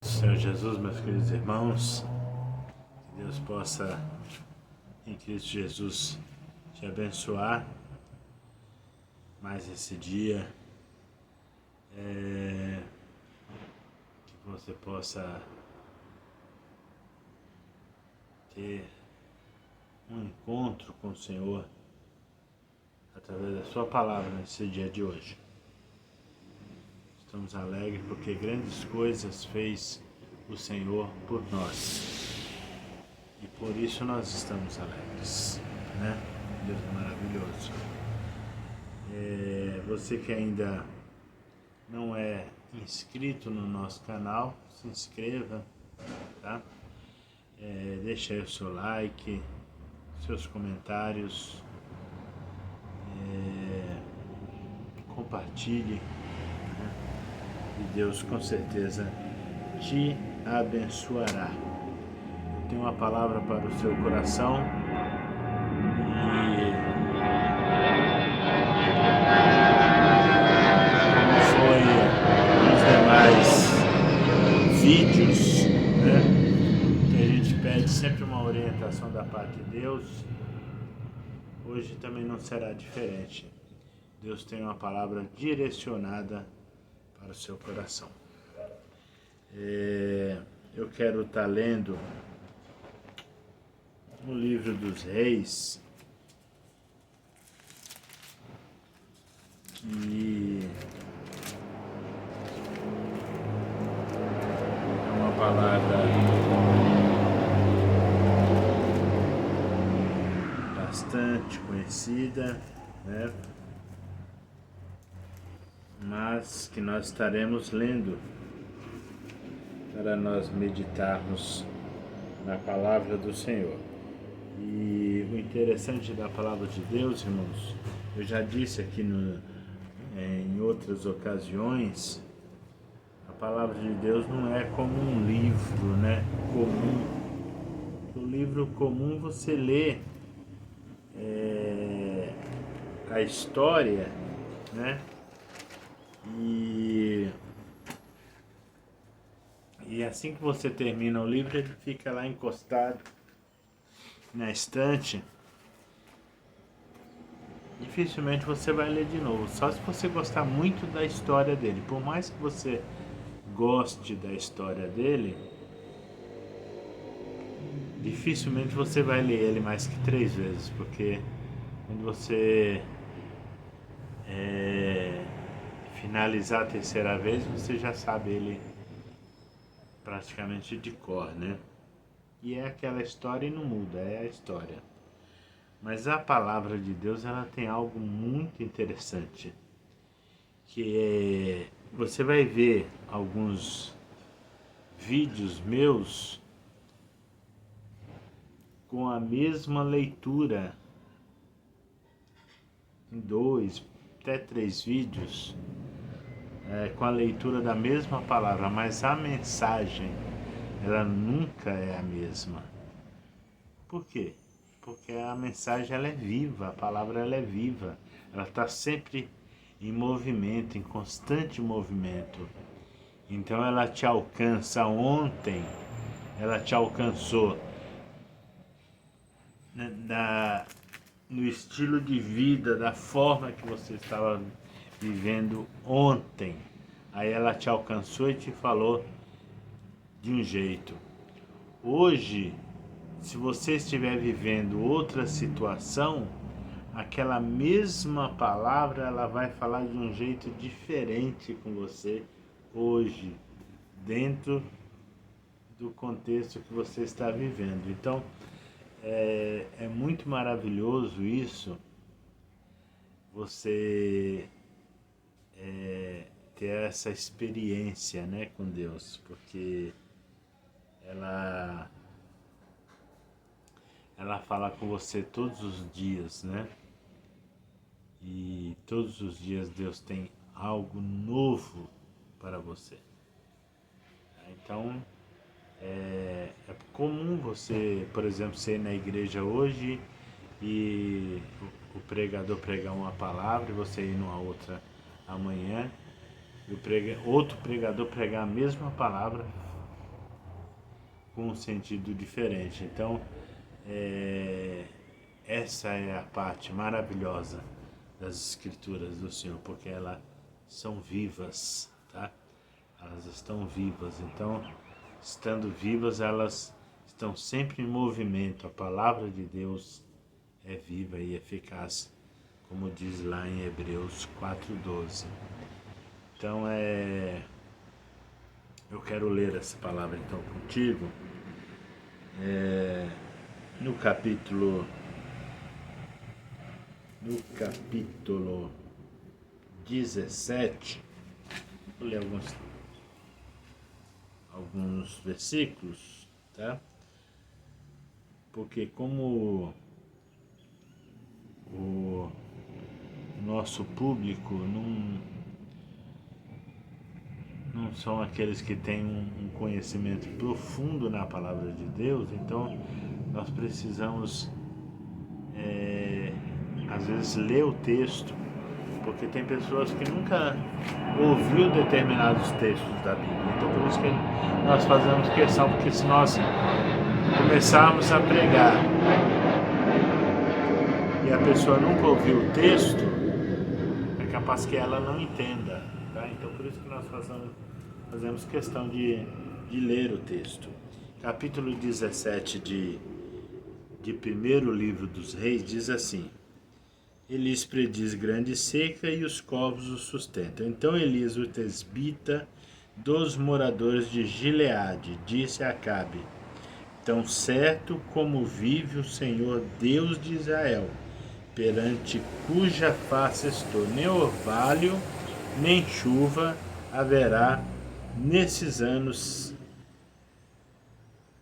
Senhor Jesus, meus queridos irmãos, que Deus possa, em Cristo Jesus, te abençoar mais esse dia, que você possa ter um encontro com o Senhor através da sua palavra nesse dia de hoje. Estamos alegres porque grandes coisas fez o Senhor por nós. E por isso nós estamos alegres, né? Deus é maravilhoso. Você que ainda não é inscrito no nosso canal, se inscreva, tá? Deixa aí o seu like, seus comentários, compartilhe, né? E Deus com certeza te abençoará. Eu tenho uma palavra para o seu coração e como foi nos demais vídeos, né, que a gente pede sempre uma orientação da parte de Deus, hoje também não será diferente. Deus tem uma palavra direcionada para o seu coração. Eu quero estar lendo o livro dos Reis, que é uma palavra bastante conhecida, né? Mas que nós estaremos lendo para nós meditarmos na palavra do Senhor. E o interessante da palavra de Deus, irmãos, eu já disse aqui em outras ocasiões, a palavra de Deus não é como um livro, né, comum. O livro comum você lê a história, né, e assim que você termina o livro, ele fica lá encostado na estante. Dificilmente você vai ler de novo, só se você gostar muito da história dele. Por mais que você goste da história dele, dificilmente você vai ler ele mais que 3 vezes, porque quando você finalizar a terceira vez, você já sabe ele praticamente de cor, né? E é aquela história e não muda, é a história. Mas a palavra de Deus, ela tem algo muito interessante, que você vai ver alguns vídeos meus com a mesma leitura, em 2, até 3 vídeos, com a leitura da mesma palavra, mas a mensagem, ela nunca é a mesma. Por quê? Porque a mensagem, ela é viva, a palavra, ela é viva, ela está sempre em movimento, em constante movimento. Então ela te alcança ontem, ela te alcançou no estilo de vida, da forma que você estava vivendo ontem. Aí ela te alcançou e te falou de um jeito. Hoje, se você estiver vivendo outra situação, aquela mesma palavra, ela vai falar de um jeito diferente com você hoje, dentro do contexto que você está vivendo. Então, é muito maravilhoso isso, você ter essa experiência, né, com Deus, porque ela fala com você todos os dias, né? E todos os dias Deus tem algo novo para você. Então, é comum você, por exemplo, ser na igreja hoje e o pregador pregar uma palavra e você ir numa outra amanhã, e outro pregador pregar a mesma palavra, com um sentido diferente. Então, essa é a parte maravilhosa das Escrituras do Senhor, porque elas são vivas, tá? Elas estão vivas, então, estando vivas, elas estão sempre em movimento. A palavra de Deus é viva e eficaz, como diz lá em Hebreus 4:12. Então, eu quero ler essa palavra então contigo, no capítulo 17, vou ler alguns versículos, tá? Porque como o nosso público não são aqueles que têm um conhecimento profundo na palavra de Deus, então nós precisamos às vezes ler o texto, porque tem pessoas que nunca ouviu determinados textos da Bíblia. Então por isso que nós fazemos questão, porque se nós começarmos a pregar e a pessoa nunca ouviu o texto, é capaz que ela não entenda, tá? Então por isso que nós fazemos questão de ler o texto. Capítulo 17 de primeiro livro dos Reis diz assim: Elias prediz grande seca e os corvos o sustentam. Então Elias, o tesbita dos moradores de Gileade, disse a Acabe: Tão certo como vive o Senhor Deus de Israel, perante cuja face estou, nem orvalho, nem chuva haverá nesses anos,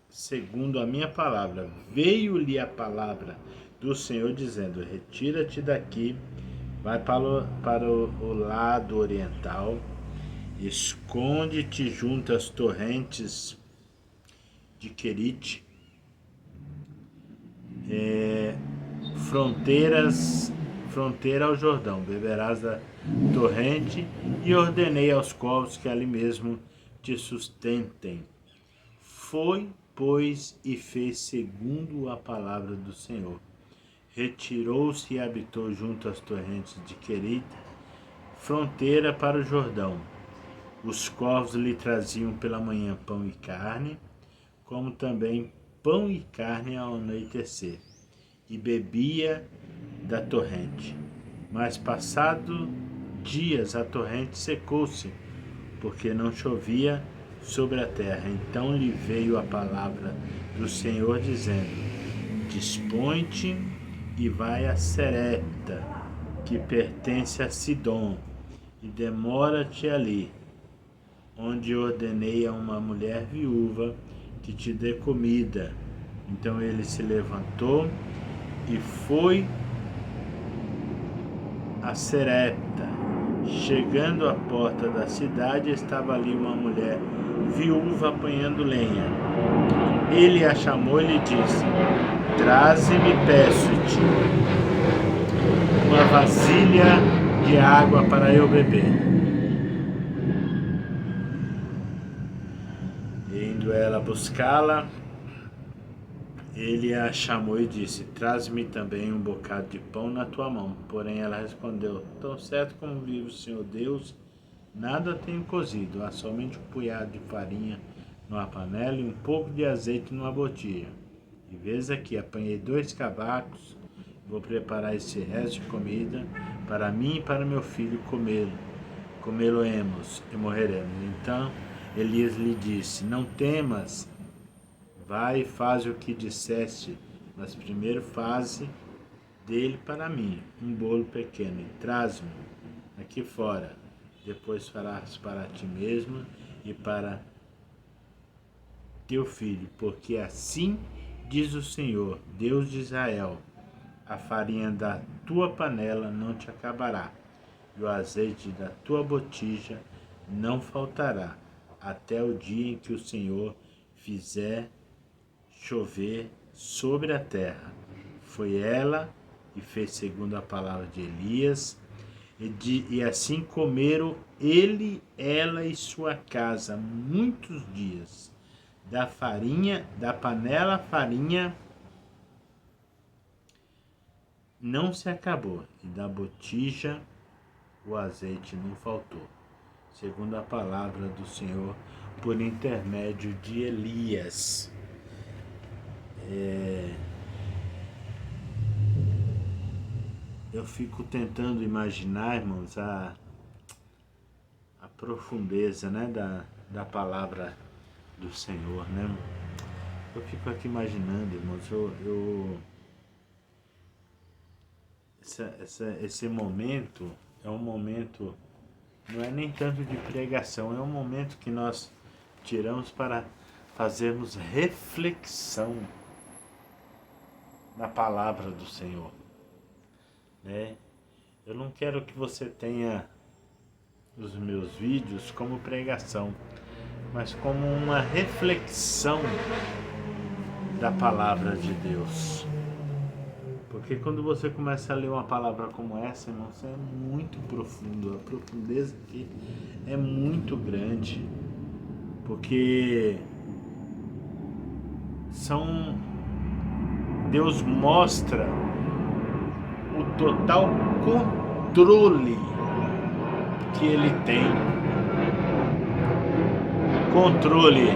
segundo a minha palavra. Veio-lhe a palavra do Senhor dizendo: retira-te daqui, vai para o lado oriental, esconde-te junto às torrentes de Querite, fronteira ao Jordão, beberás da torrente, e ordenei aos corvos que ali mesmo te sustentem. Foi, pois, e fez segundo a palavra do Senhor. Retirou-se e habitou junto às torrentes de Querite, fronteira para o Jordão. Os corvos lhe traziam pela manhã pão e carne, como também pão e carne ao anoitecer, e bebia da torrente. Mas passado dias a torrente secou-se, porque não chovia sobre a terra. Então lhe veio a palavra do Senhor dizendo: dispõe-te e vai a Serepta, que pertence a Sidom, e demora-te ali, onde ordenei a uma mulher viúva que te dê comida. Então ele se levantou e foi a Serepta. Chegando à porta da cidade, estava ali uma mulher viúva apanhando lenha. Ele a chamou e lhe disse: traze-me, peço-te, uma vasilha de água para eu beber. E indo ela buscá-la, ele a chamou e disse: traze-me também um bocado de pão na tua mão. Porém ela respondeu: tão certo como vive o Senhor Deus, nada tenho cozido, há somente um punhado de farinha numa panela e um pouco de azeite numa botilha. E vês aqui, apanhei 2 cavacos, vou preparar esse resto de comida para mim e para meu filho comê-lo-emos e morreremos. Então Elias lhe disse: não temas, vai e faz o que disseste, mas primeiro faze dele para mim um bolo pequeno e traz-me aqui fora. Depois farás para ti mesmo e para teu filho, porque assim diz o Senhor, Deus de Israel: a farinha da tua panela não te acabará, e o azeite da tua botija não faltará, até o dia em que o Senhor fizer chover sobre a terra. Foi ela e fez segundo a palavra de Elias, e assim comeram ele, ela e sua casa muitos dias. da farinha, da panela, farinha não se acabou, e da botija o azeite não faltou, segundo a palavra do Senhor por intermédio de Elias. Eu fico tentando imaginar, irmãos, a profundeza, né, da palavra do Senhor, né? Eu fico aqui imaginando, irmãos, esse momento é um momento, não é nem tanto de pregação, é um momento que nós tiramos para fazermos reflexão na palavra do Senhor, né? Eu não quero que você tenha os meus vídeos como pregação, mas como uma reflexão da palavra de Deus. Porque quando você começa a ler uma palavra como essa, irmão, isso é muito profundo. A profundeza aqui é muito grande. Porque Deus mostra o total controle que Ele tem. Controle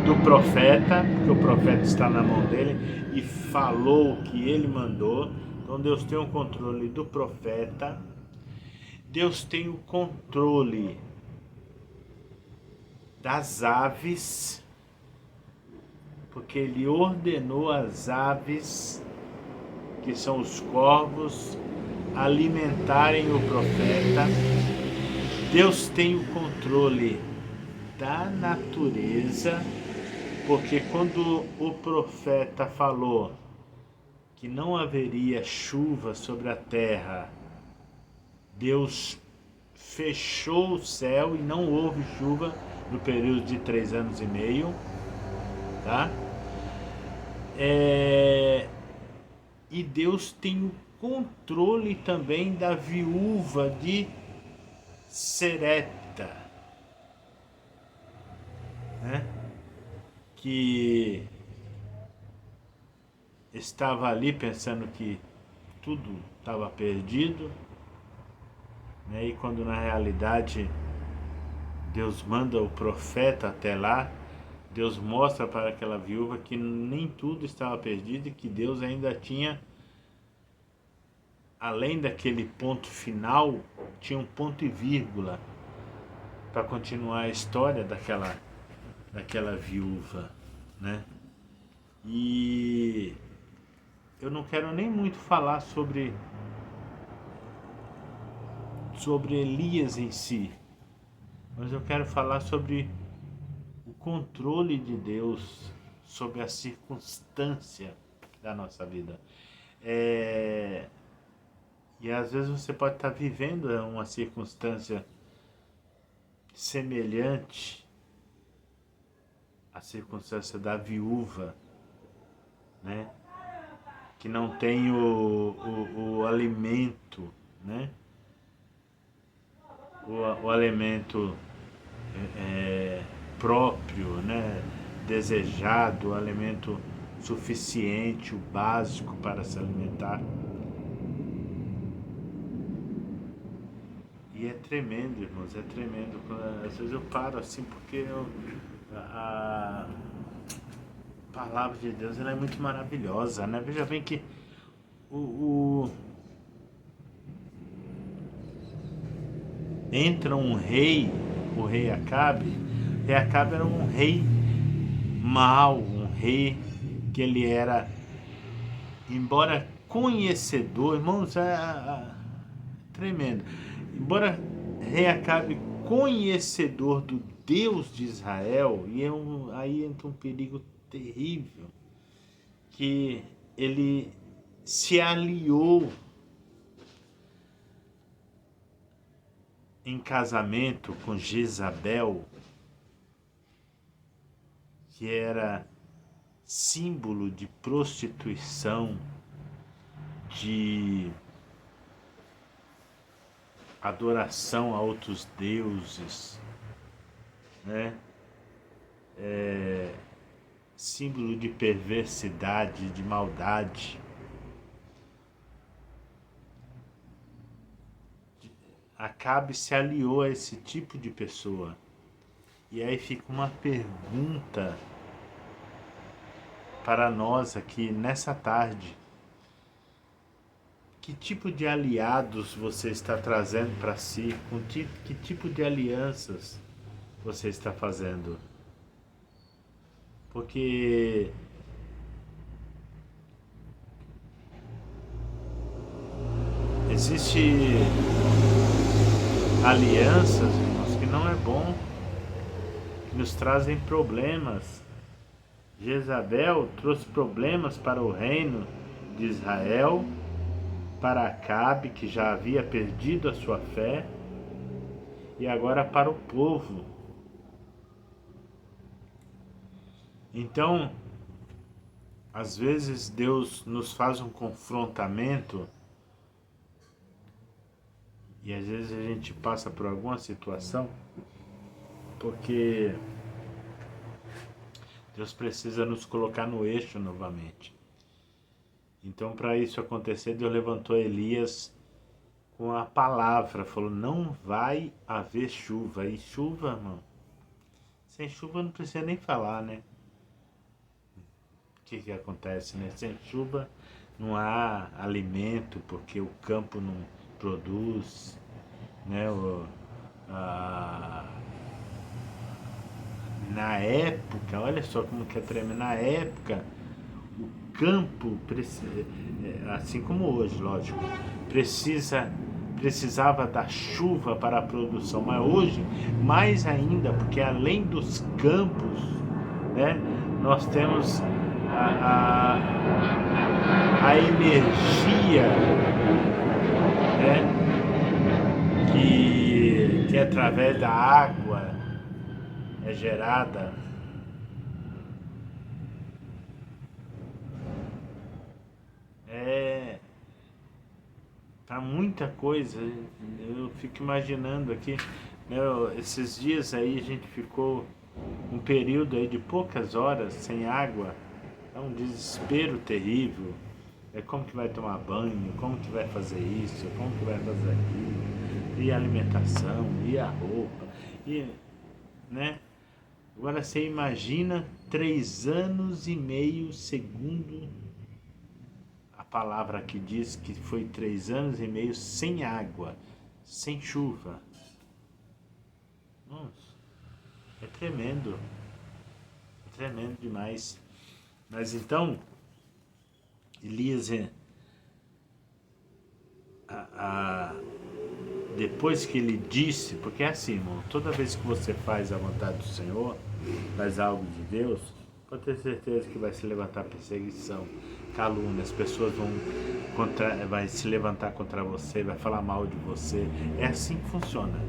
do profeta, porque o profeta está na mão dele e falou o que ele mandou. Então Deus tem o controle do profeta. Deus tem o controle das aves, porque ele ordenou as aves, que são os corvos, alimentarem o profeta. Deus tem o controle da natureza, porque quando o profeta falou que não haveria chuva sobre a terra, Deus fechou o céu e não houve chuva no período de 3 anos e meio, tá? E Deus tem o controle também da viúva de Serepta, né? Que estava ali pensando que tudo estava perdido, né? E quando na realidade Deus manda o profeta até lá, Deus mostra para aquela viúva que nem tudo estava perdido e que Deus ainda tinha, além daquele ponto final, tinha um ponto e vírgula para continuar a história daquela viúva, né? E eu não quero nem muito falar sobre Elias em si, mas eu quero falar sobre o controle de Deus sobre a circunstância da nossa vida. E às vezes você pode estar vivendo uma circunstância semelhante à circunstância da viúva, né? Que não tem o alimento, né? O alimento próprio, né? Desejado, o alimento suficiente, o básico para se alimentar. E é tremendo, irmãos, é tremendo. Às vezes eu paro assim porque a palavra de Deus ela é muito maravilhosa, né? Veja bem que entra um rei, o rei Acabe. O rei Acabe era um rei mau, um rei que ele era, embora conhecedor, irmãos, tremendo. Embora rei Acabe conhecedor do Deus de Israel, e aí entra um perigo terrível, que ele se aliou em casamento com Jezabel, que era símbolo de prostituição, de adoração a outros deuses, né? símbolo de perversidade, de maldade. Acabe se aliou a esse tipo de pessoa. E aí fica uma pergunta para nós aqui nessa tarde. Que tipo de aliados você está trazendo para si? Que tipo de alianças você está fazendo? Porque existe alianças, irmãos, que não é bom, que nos trazem problemas. Jezabel trouxe problemas para o reino de Israel, para Acabe, que já havia perdido a sua fé, e agora para o povo. Então, às vezes Deus nos faz um confrontamento e às vezes a gente passa por alguma situação porque Deus precisa nos colocar no eixo novamente. Então, para isso acontecer, Deus levantou Elias com a palavra, falou: não vai haver chuva. E chuva, irmão, sem chuva não precisa nem falar, né? O que acontece, né? Sem chuva não há alimento, porque o campo não produz, né? Na época, olha só como que é tremendo, na época o campo, assim como hoje, lógico, precisava da chuva para a produção, mas hoje mais ainda, porque além dos campos, né, nós temos a energia, né, que através da água é gerada. Para muita coisa. Eu fico imaginando aqui, né, esses dias aí a gente ficou um período aí de poucas horas sem água. É um desespero terrível. É como que vai tomar banho, como que vai fazer isso, como que vai fazer aquilo, e a alimentação, e a roupa, e, né? Agora você imagina 3 anos e meio, segundo a palavra que diz que foi 3 anos e meio sem água, sem chuva. Nossa, é tremendo demais. Mas então, Elias, depois que ele disse, porque é assim, irmão, toda vez que você faz a vontade do Senhor, faz algo de Deus, pode ter certeza que vai se levantar perseguição, calúnia, as pessoas vai se levantar contra você, vai falar mal de você. É assim que funciona.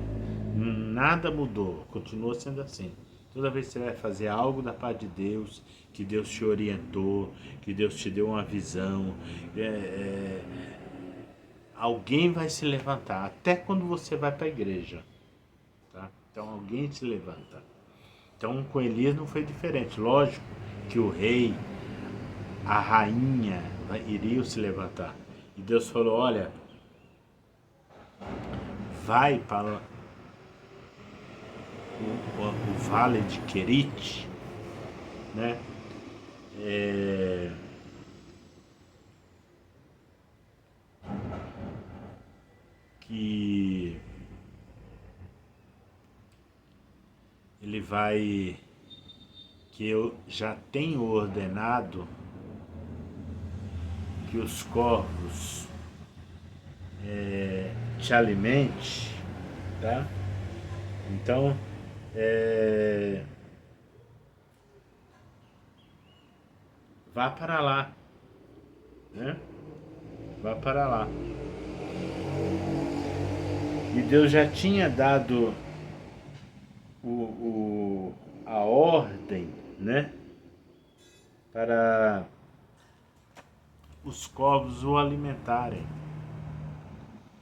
Nada mudou, continua sendo assim. Toda vez que você vai fazer algo da parte de Deus, que Deus te orientou, que Deus te deu uma visão, alguém vai se levantar, até quando você vai para a igreja, tá? Então alguém se levanta. Então com Elias não foi diferente. Lógico que o rei, a rainha iriam se levantar. E Deus falou: olha, vai para o vale de Querite, né? Que ele vai, que eu já tenho ordenado que os corvos te alimente, tá? Então, vá para lá, né? Vá para lá. E Deus já tinha dado a ordem, né? Para os corvos o alimentarem.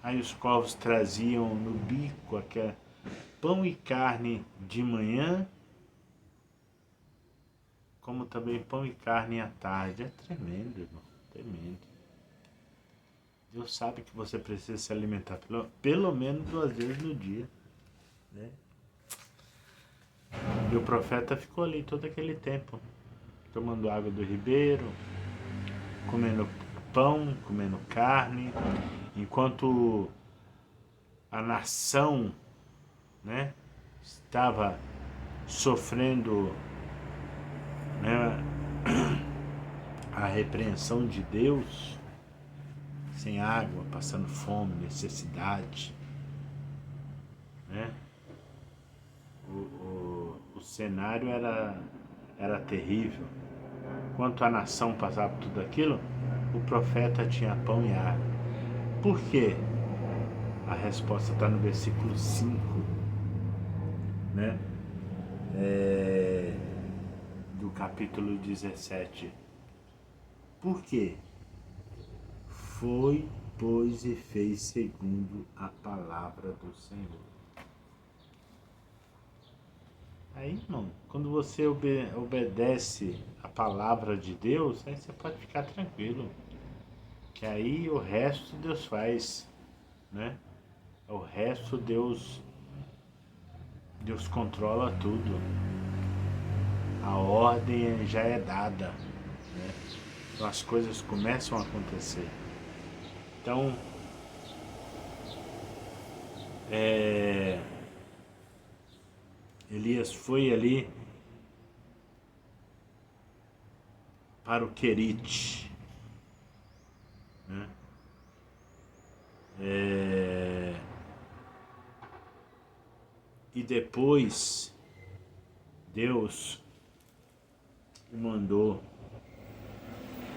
Aí os corvos traziam no bico aquele pão e carne de manhã, como também pão e carne à tarde. É tremendo, irmão, tremendo. Deus sabe que você precisa se alimentar pelo menos 2 vezes no dia, né? E o profeta ficou ali todo aquele tempo, tomando água do ribeiro, comendo pão, comendo carne, enquanto a nação, né, estava sofrendo, né, a repreensão de Deus, sem água, passando fome, necessidade, né? O cenário era terrível. Enquanto a nação passava por tudo aquilo, o profeta tinha pão e água. Por quê? A resposta está no versículo 5, né? Do capítulo 17. Por quê? Foi, pois, e fez segundo a palavra do Senhor. Aí, irmão, quando você obedece a palavra de Deus, aí você pode ficar tranquilo. Que aí o resto Deus faz, né? O resto Deus controla tudo. A ordem já é dada, né? Então as coisas começam a acontecer. Então, Elias foi ali para o Querite, né? E depois Deus o mandou,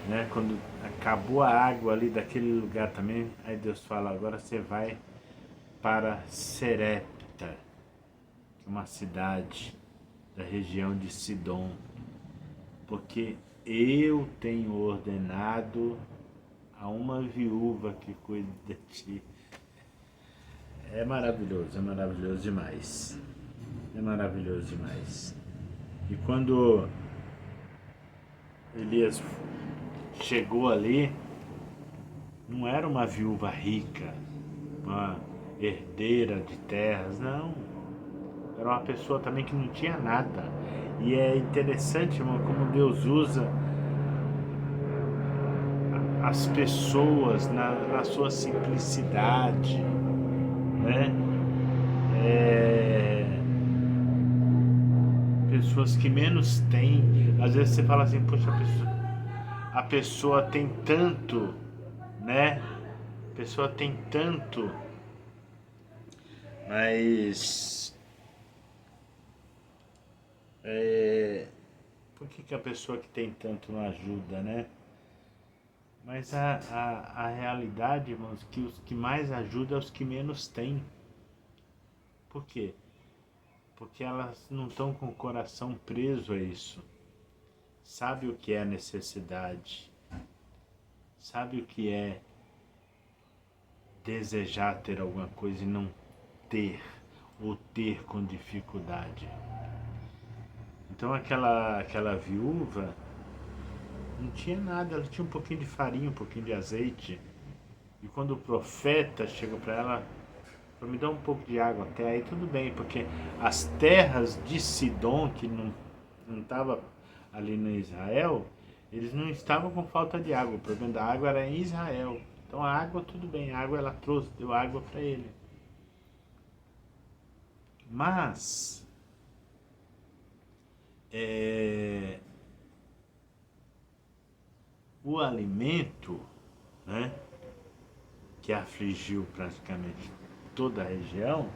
né? Quando acabou a água ali daquele lugar também, aí Deus fala, agora você vai para Serepta, que é uma cidade da região de Sidom, porque eu tenho ordenado a uma viúva que cuida de ti. É maravilhoso demais. É maravilhoso demais. E quando Elias chegou ali, não era uma viúva rica, uma herdeira de terras, não. Era uma pessoa também que não tinha nada. E é interessante, irmão, como Deus usa as pessoas na sua simplicidade, né? Pessoas que menos têm. Às vezes você fala assim, poxa, a pessoa tem tanto, né? A pessoa tem tanto, mas por que a pessoa que tem tanto não ajuda, né? Mas a realidade, irmãos, que os que mais ajudam é os que menos têm. Por quê? Porque elas não estão com o coração preso a isso. Sabe o que é necessidade. Sabe o que é desejar ter alguma coisa e não ter, ou ter com dificuldade. Então aquela viúva não tinha nada, ela tinha um pouquinho de farinha, um pouquinho de azeite. E quando o profeta chega para ela, me dar um pouco de água, até aí tudo bem, porque as terras de Sidom, que não estava ali no Israel, eles não estavam com falta de água, o problema da água era em Israel. Então a água tudo bem, a água ela trouxe, deu água para ele. Mas o alimento, né, que afligiu praticamente toda a região,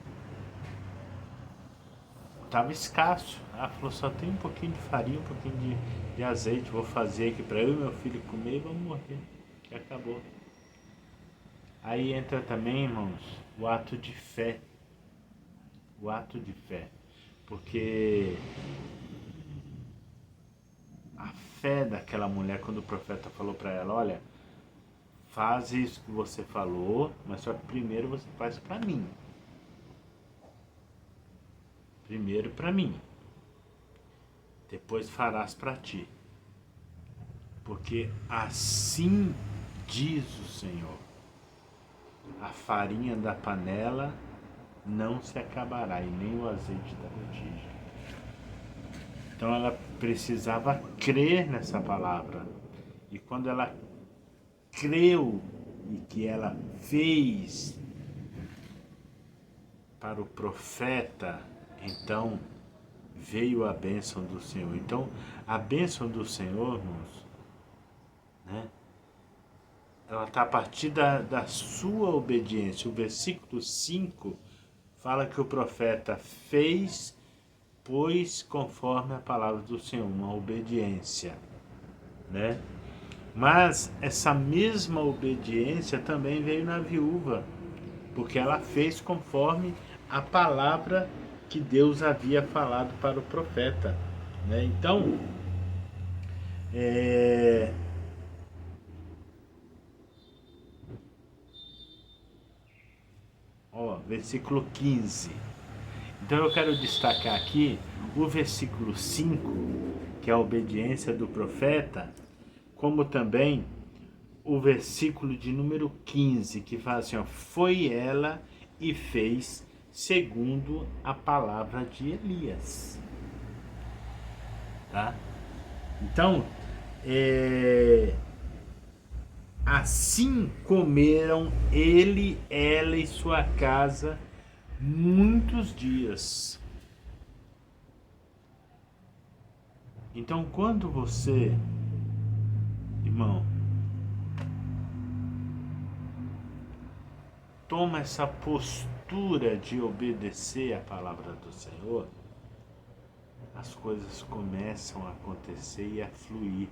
estava escasso. Ela falou, só tem um pouquinho de farinha, um pouquinho de azeite, vou fazer aqui para eu e meu filho comer e vamos morrer. Que acabou. Aí entra também, irmãos, o ato de fé. O ato de fé. Porque a fé daquela mulher, quando o profeta falou para ela, olha, faz isso que você falou, mas só que primeiro você faz para mim. Primeiro para mim. depois farás para ti. Porque assim diz o Senhor: a farinha da panela não se acabará e nem o azeite da botija. Então ela precisava crer nessa palavra. E quando ela creu e que ela fez para o profeta, então veio a bênção do Senhor. Então a bênção do Senhor, irmãos, né? Ela está a partir da sua obediência. O versículo 5 fala que o profeta fez, pois conforme a palavra do Senhor, uma obediência, né? Mas essa mesma obediência também veio na viúva, porque ela fez conforme a palavra que Deus havia falado para o profeta, né? Então, versículo 15. Então eu quero destacar aqui o versículo 5, que é a obediência do profeta, como também o versículo de número 15, que fala assim, ó, foi ela e fez segundo a palavra de Elias. Tá? Então, assim comeram ele, ela e sua casa muitos dias. Então, quando você, irmão, toma essa postura de obedecer a palavra do Senhor, as coisas começam a acontecer e a fluir.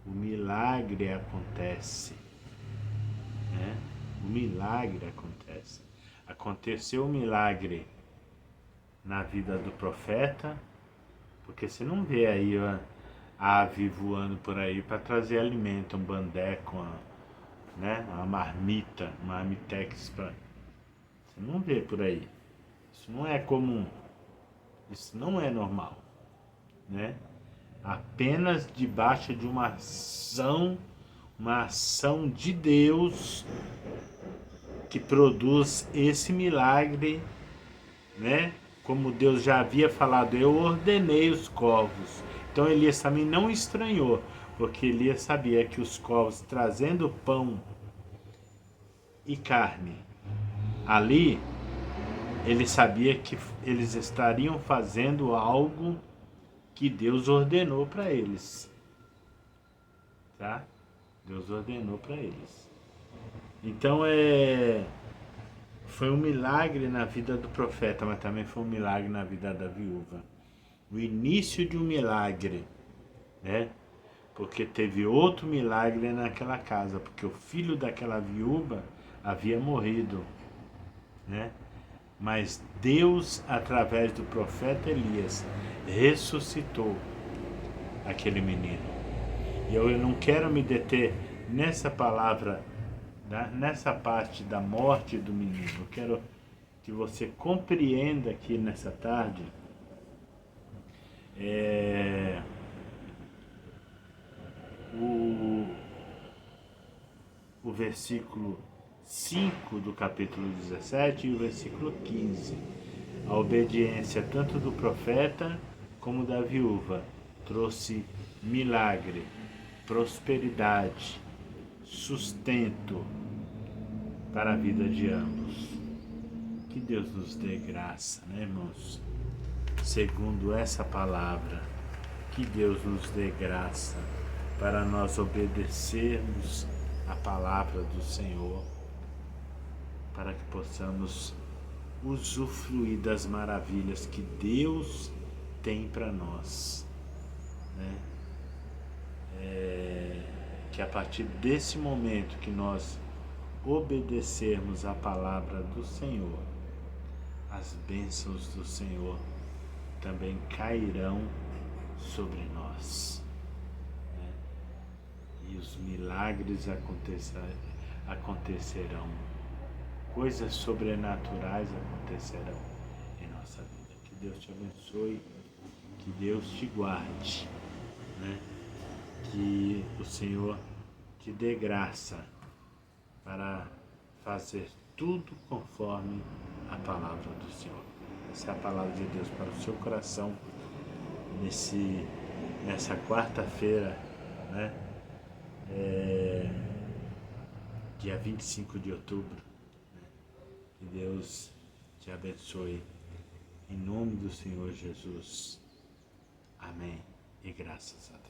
O milagre acontece, né? O milagre acontece. Aconteceu o milagre na vida do profeta, porque você não vê aí a ave voando por aí para trazer alimento, um bandeco, né? Uma marmita, uma marmitex para... Você não vê por aí. Isso não é comum. Isso não é normal, né? Apenas debaixo de uma ação de Deus que produz esse milagre, né? Como Deus já havia falado, eu ordenei os corvos. Então Elias também não estranhou, porque Elias sabia que os corvos trazendo pão e carne ali, ele sabia que eles estariam fazendo algo que Deus ordenou para eles, tá? Deus ordenou para eles. Então foi um milagre na vida do profeta, mas também foi um milagre na vida da viúva. O início de um milagre, né? Porque teve outro milagre naquela casa, porque o filho daquela viúva havia morrido, né? Mas Deus, através do profeta Elias, ressuscitou aquele menino. E eu não quero me deter nessa palavra, nessa parte da morte do menino. Eu quero que você compreenda aqui nessa tarde o versículo 5 do capítulo 17 e o versículo 15. A obediência tanto do profeta como da viúva trouxe milagre, prosperidade, sustento para a vida de ambos. Que Deus nos dê graça, né, irmãos? Segundo essa palavra, que Deus nos dê graça para nós obedecermos a palavra do Senhor, para que possamos usufruir das maravilhas que Deus tem para nós, né? Que a partir desse momento que nós obedecermos a palavra do Senhor, as bênçãos do Senhor também cairão sobre nós, né? E os milagres acontecerão, coisas sobrenaturais acontecerão em nossa vida. Que Deus te abençoe, Que Deus te guarde, né? Que o Senhor te dê graça para fazer tudo conforme a palavra do Senhor. Essa é a palavra de Deus para o seu coração nessa quarta-feira, né? Dia 25 de outubro. Né? Que Deus te abençoe. Em nome do Senhor Jesus. Amém. E graças a Deus.